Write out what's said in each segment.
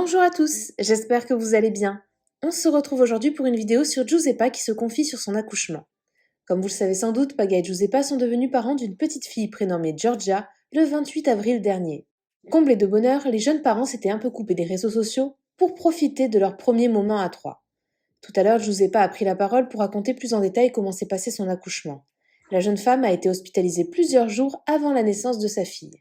Bonjour à tous, j'espère que vous allez bien. On se retrouve aujourd'hui pour une vidéo sur Giuseppa qui se confie sur son accouchement. Comme vous le savez sans doute, Paga et Giuseppa sont devenus parents d'une petite fille prénommée Giorgia le 28 avril dernier. Comblés de bonheur, les jeunes parents s'étaient un peu coupés des réseaux sociaux pour profiter de leur premier moment à trois. Tout à l'heure, Giuseppa a pris la parole pour raconter plus en détail comment s'est passé son accouchement. La jeune femme a été hospitalisée plusieurs jours avant la naissance de sa fille.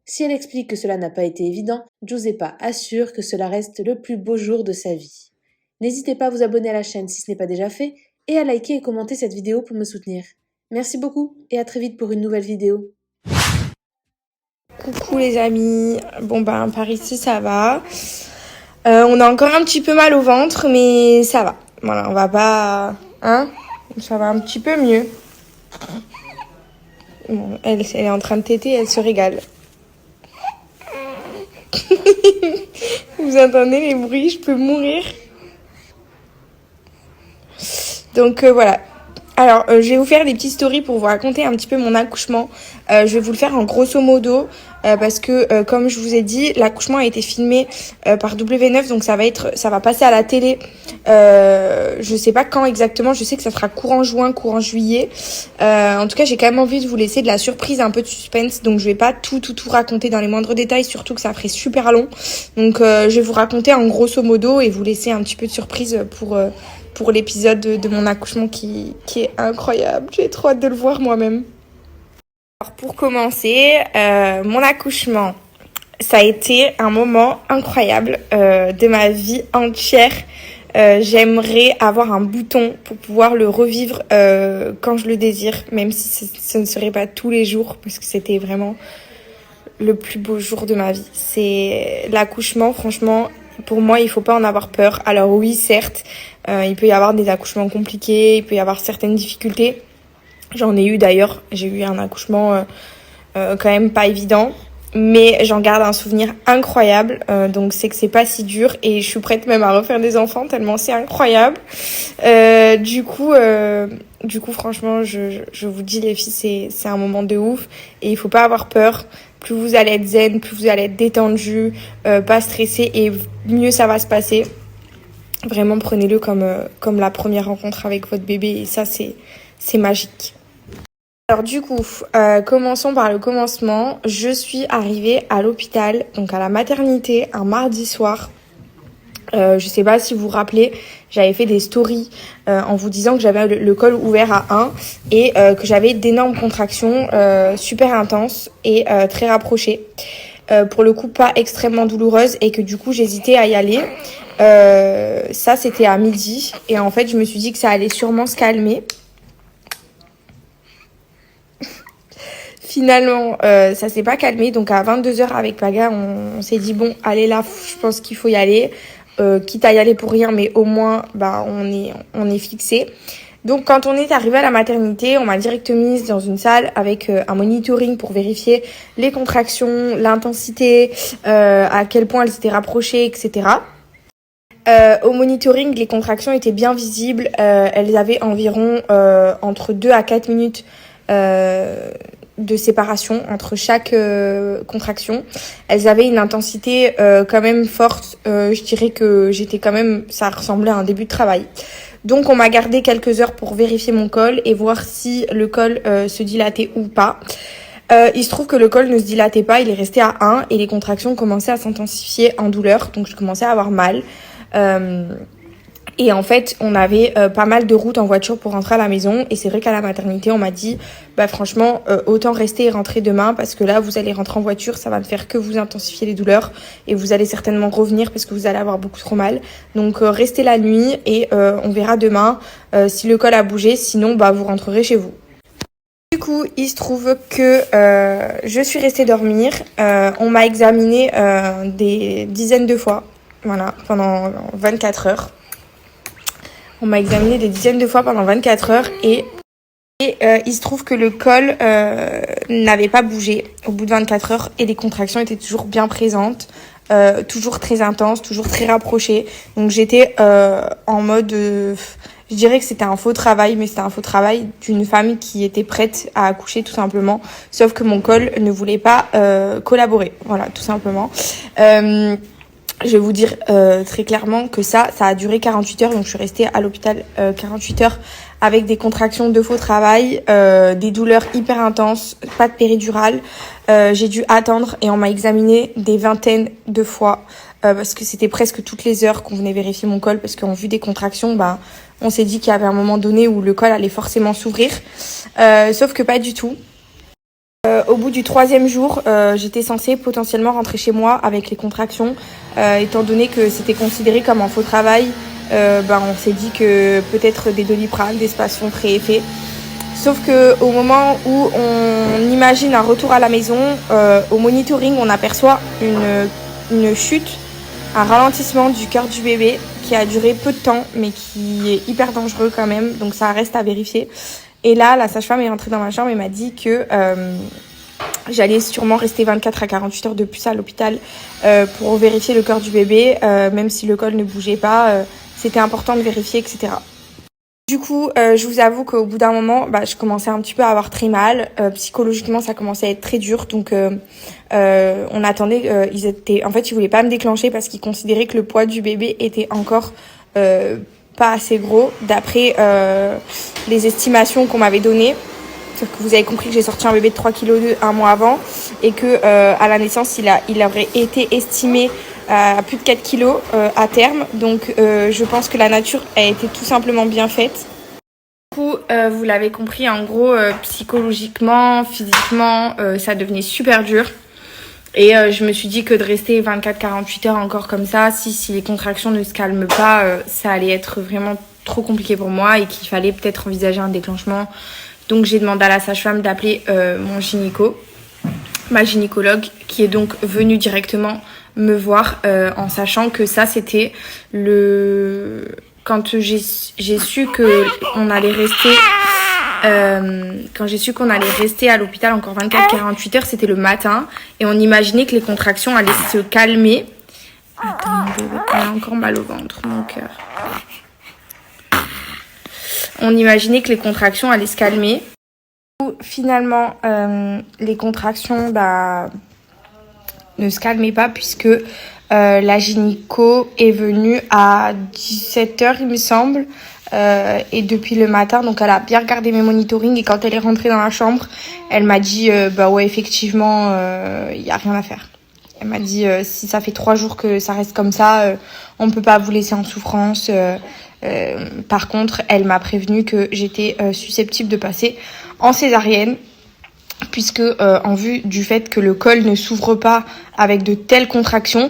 Si elle explique que cela n'a pas été évident, Giuseppa assure que cela reste le plus beau jour de sa vie. N'hésitez pas à vous abonner à la chaîne si ce n'est pas déjà fait et à liker et commenter cette vidéo pour me soutenir. Merci beaucoup et à très vite pour une nouvelle vidéo. Coucou les amis, par ici ça va. On a encore un petit peu mal au ventre mais ça va. Voilà, on va pas... ça va un petit peu mieux. Bon, elle est en train de téter, elle se régale. Vous entendez les bruits, je peux mourir. Donc voilà. Alors, je vais vous faire des petites stories pour vous raconter un petit peu mon accouchement. Je vais vous le faire en grosso modo parce que, comme je vous ai dit, l'accouchement a été filmé par W9, donc ça va passer à la télé. Je sais pas quand exactement. Je sais que ça sera courant juin, courant juillet. En tout cas, j'ai quand même envie de vous laisser de la surprise, un peu de suspense. Donc, je vais pas tout raconter dans les moindres détails, surtout que ça ferait super long. Donc, je vais vous raconter en grosso modo et vous laisser un petit peu de surprise pour l'épisode de mon accouchement qui est incroyable. J'ai trop hâte de le voir moi-même. Alors pour commencer, mon accouchement, ça a été un moment incroyable de ma vie entière. J'aimerais avoir un bouton pour pouvoir le revivre quand je le désire, même si ce ne serait pas tous les jours, parce que c'était vraiment le plus beau jour de ma vie. C'est l'accouchement, franchement, pour moi, il faut pas en avoir peur. Alors oui, certes, il peut y avoir des accouchements compliqués, il peut y avoir certaines difficultés. J'en ai eu d'ailleurs, j'ai eu un accouchement quand même pas évident, mais j'en garde un souvenir incroyable, donc c'est que c'est pas si dur et je suis prête même à refaire des enfants tellement c'est incroyable. Du coup franchement, je vous dis les filles, c'est un moment de ouf et il faut pas avoir peur. Plus vous allez être zen, plus vous allez être détendu, pas stressé et mieux ça va se passer. Vraiment prenez-le comme la première rencontre avec votre bébé et ça c'est magique. Alors du coup, commençons par le commencement. Je suis arrivée à l'hôpital, donc à la maternité, un mardi soir. Je sais pas si vous vous rappelez, j'avais fait des stories en vous disant que j'avais le col ouvert à 1 et que j'avais d'énormes contractions super intenses et très rapprochées. Pour le coup, pas extrêmement douloureuses et que du coup, j'hésitais à y aller. Ça, c'était à midi et en fait, je me suis dit que ça allait sûrement se calmer. Finalement, ça s'est pas calmé. Donc à 22h avec Paga, on s'est dit bon, allez là, je pense qu'il faut y aller. Quitte à y aller pour rien, mais au moins, on est fixé. Donc quand on est arrivé à la maternité, on m'a direct mise dans une salle avec un monitoring pour vérifier les contractions, l'intensité, à quel point elles s'étaient rapprochées, etc. Au monitoring, les contractions étaient bien visibles. Elles avaient environ entre 2 à 4 minutes de séparation entre chaque contraction. Elles avaient une intensité quand même forte. Je dirais que ça ressemblait à un début de travail. Donc on m'a gardé quelques heures pour vérifier mon col et voir si le col se dilatait ou pas. Il se trouve que le col ne se dilatait pas, il est resté à 1 et les contractions commençaient à s'intensifier en douleur. Donc je commençais à avoir mal. Et en fait, on avait pas mal de routes en voiture pour rentrer à la maison. Et c'est vrai qu'à la maternité, on m'a dit, franchement, autant rester et rentrer demain parce que là, vous allez rentrer en voiture, ça va ne faire que vous intensifier les douleurs et vous allez certainement revenir parce que vous allez avoir beaucoup trop mal. Donc, restez la nuit et on verra demain si le col a bougé. Sinon, vous rentrerez chez vous. Du coup, il se trouve que je suis restée dormir. On m'a examinée des dizaines de fois, voilà, pendant 24 heures. On m'a examiné des dizaines de fois pendant 24 heures et il se trouve que le col n'avait pas bougé au bout de 24 heures et les contractions étaient toujours bien présentes, toujours très intenses, toujours très rapprochées. Donc j'étais en mode, je dirais que c'était un faux travail, mais c'était un faux travail d'une femme qui était prête à accoucher tout simplement, sauf que mon col ne voulait pas collaborer, voilà, tout simplement. Je vais vous dire très clairement que ça a duré 48 heures. Donc, je suis restée à l'hôpital 48 heures avec des contractions de faux travail, des douleurs hyper intenses, pas de péridurale. J'ai dû attendre et on m'a examiné des vingtaines de fois parce que c'était presque toutes les heures qu'on venait vérifier mon col parce qu'en vue des contractions, on s'est dit qu'il y avait un moment donné où le col allait forcément s'ouvrir. Sauf que pas du tout. Au bout du 3e jour, j'étais censée potentiellement rentrer chez moi avec les contractions. Étant donné que c'était considéré comme un faux travail, on s'est dit que peut-être des Doliprane, des Spasfon feraient effet. Sauf qu'au moment où on imagine un retour à la maison, au monitoring, on aperçoit une chute, un ralentissement du cœur du bébé qui a duré peu de temps, mais qui est hyper dangereux quand même. Donc ça reste à vérifier. Et là, la sage-femme est rentrée dans ma chambre et m'a dit que j'allais sûrement rester 24 à 48 heures de plus à l'hôpital pour vérifier le cœur du bébé, même si le col ne bougeait pas, c'était important de vérifier, etc. Du coup, je vous avoue qu'au bout d'un moment, je commençais un petit peu à avoir très mal. Psychologiquement, ça commençait à être très dur. Donc, on attendait. Ils voulaient pas me déclencher parce qu'ils considéraient que le poids du bébé était encore pas assez gros, d'après les estimations qu'on m'avait données. Sauf que vous avez compris que j'ai sorti un bébé de 3,2 kg un mois avant et que à la naissance, il aurait été estimé à plus de 4 kilos à terme. Donc, je pense que la nature a été tout simplement bien faite. Du coup, vous l'avez compris, en gros, psychologiquement, physiquement, ça devenait super dur. Et je me suis dit que de rester 24-48 heures encore comme ça, si les contractions ne se calment pas, ça allait être vraiment trop compliqué pour moi et qu'il fallait peut-être envisager un déclenchement. Donc j'ai demandé à la sage-femme d'appeler ma gynécologue, qui est donc venue directement me voir en sachant que ça c'était quand j'ai su que on allait rester quand j'ai su qu'on allait rester à l'hôpital encore 24-48 heures, c'était le matin et on imaginait que les contractions allaient se calmer. Attends, bébé, elle a encore mal au ventre, mon cœur. On imaginait que les contractions allaient se calmer. Finalement, les contractions ne se calmaient pas puisque la gynéco est venue à 17h, il me semble. Et depuis le matin, donc elle a bien regardé mes monitorings et quand elle est rentrée dans la chambre, elle m'a dit ouais, effectivement, il n'y a rien à faire. Elle m'a dit si ça fait 3 jours que ça reste comme ça, on ne peut pas vous laisser en souffrance. Par contre, elle m'a prévenu que j'étais susceptible de passer en césarienne, puisque en vue du fait que le col ne s'ouvre pas avec de telles contractions,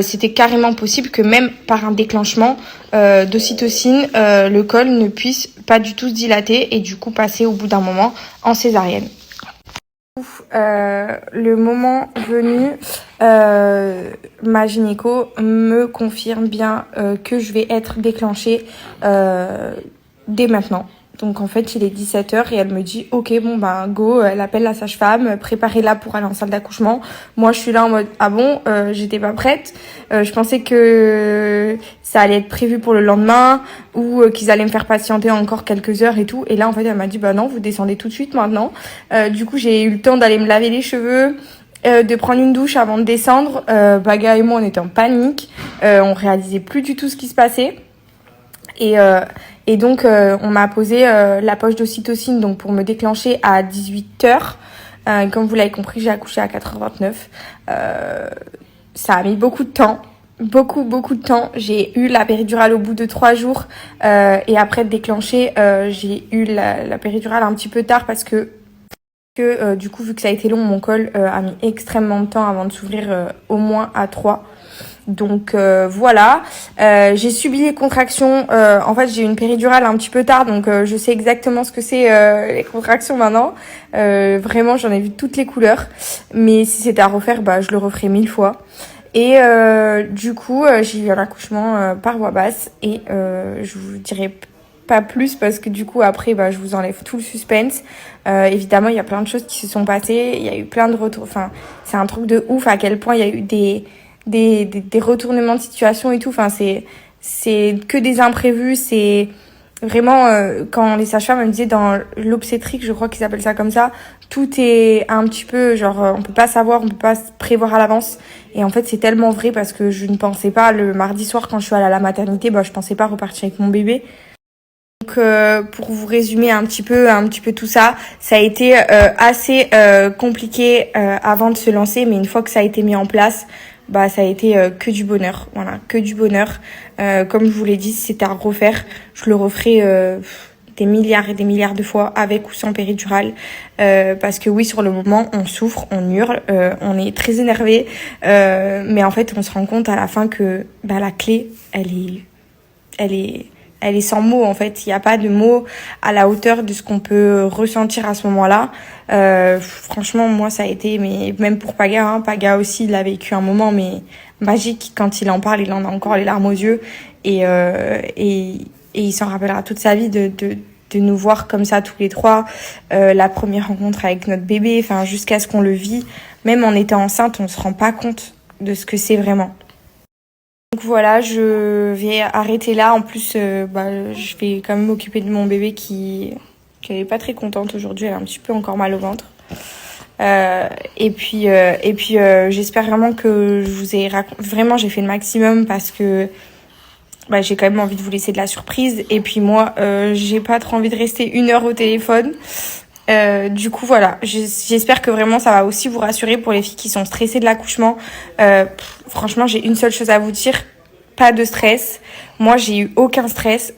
c'était carrément possible que même par un déclenchement d'ocytocine, le col ne puisse pas du tout se dilater et du coup passer au bout d'un moment en césarienne. Le moment venu, ma gynéco me confirme bien que je vais être déclenchée dès maintenant. Donc en fait, il est 17h et elle me dit ok, bon go, elle appelle la sage-femme, préparez-la pour aller en salle d'accouchement. Moi, je suis là en mode ah bon, j'étais pas prête. Je pensais que ça allait être prévu pour le lendemain ou qu'ils allaient me faire patienter encore quelques heures et tout. Et là, en fait, elle m'a dit non, vous descendez tout de suite maintenant. Du coup, j'ai eu le temps d'aller me laver les cheveux, de prendre une douche avant de descendre. Baga et moi, on était en panique. On réalisait plus du tout ce qui se passait. Et donc, on m'a posé la poche d'ocytocine donc pour me déclencher à 18h. Comme vous l'avez compris, j'ai accouché à 4h29. Ça a mis beaucoup de temps. Beaucoup de temps. J'ai eu la péridurale au bout de 3 jours. Et après de déclencher, j'ai eu la péridurale un petit peu tard parce que du coup, vu que ça a été long, mon col a mis extrêmement de temps avant de s'ouvrir au moins à 3. Donc voilà, j'ai subi les contractions. En fait, j'ai eu une péridurale un petit peu tard, donc je sais exactement ce que c'est les contractions maintenant. Vraiment, j'en ai vu toutes les couleurs. Mais si c'était à refaire, je le referais 1000 fois. Et du coup, j'ai eu un accouchement par voie basse et je vous dirai pas plus parce que du coup après je vous enlève tout le suspense. Évidemment, il y a plein de choses qui se sont passées. Il y a eu plein de retours. Enfin, c'est un truc de ouf à quel point il y a eu des retournements de situation et tout. Enfin, c'est que des imprévus, c'est vraiment, quand les sages-femmes me disaient dans l'obstétrique, je crois qu'ils appellent ça comme ça, tout est un petit peu, genre, on peut pas savoir, on peut pas prévoir à l'avance. Et en fait, c'est tellement vrai parce que je ne pensais pas, le mardi soir, quand je suis allée à la maternité, je pensais pas repartir avec mon bébé. Donc, pour vous résumer un petit peu tout ça, ça a été assez compliqué avant de se lancer, mais une fois que ça a été mis en place, ça a été que du bonheur, voilà, que du bonheur. Comme je vous l'ai dit, si c'était à refaire, je le referai des milliards et des milliards de fois avec ou sans péridurale, parce que oui, sur le moment, on souffre, on hurle, on est très énervé, mais en fait, on se rend compte à la fin que la clé, elle est sans mots, en fait. Il n'y a pas de mots à la hauteur de ce qu'on peut ressentir à ce moment-là. Franchement, moi, ça a été, mais même pour Paga, Paga aussi, il a vécu un moment, mais magique. Quand il en parle, il en a encore les larmes aux yeux. Et il s'en rappellera toute sa vie de nous voir comme ça tous les trois. La première rencontre avec notre bébé, enfin, jusqu'à ce qu'on le vit. Même en étant enceinte, on se rend pas compte de ce que c'est vraiment. Donc voilà, je vais arrêter là. En plus, je vais quand même m'occuper de mon bébé qui est pas très contente aujourd'hui. Elle a un petit peu encore mal au ventre. Et puis, j'espère vraiment que je vous ai vraiment, j'ai fait le maximum parce que j'ai quand même envie de vous laisser de la surprise. Et puis moi, j'ai pas trop envie de rester 1 heure au téléphone. Du coup, voilà, j'espère que vraiment ça va aussi vous rassurer pour les filles qui sont stressées de l'accouchement. Franchement, j'ai une seule chose à vous dire, pas de stress. Moi, j'ai eu aucun stress,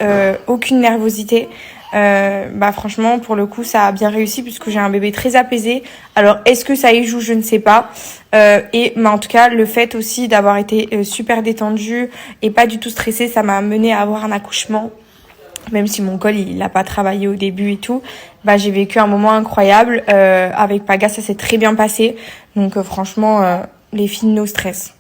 aucune nervosité. Franchement, pour le coup, ça a bien réussi puisque j'ai un bébé très apaisé. Alors, est-ce que ça y joue? Je ne sais pas. En tout cas, le fait aussi d'avoir été super détendue et pas du tout stressée, ça m'a amené à avoir un accouchement. Même si mon col, il n'a pas travaillé au début et tout, j'ai vécu un moment incroyable. Avec Paga, ça s'est très bien passé. Donc franchement, les filles, no stress.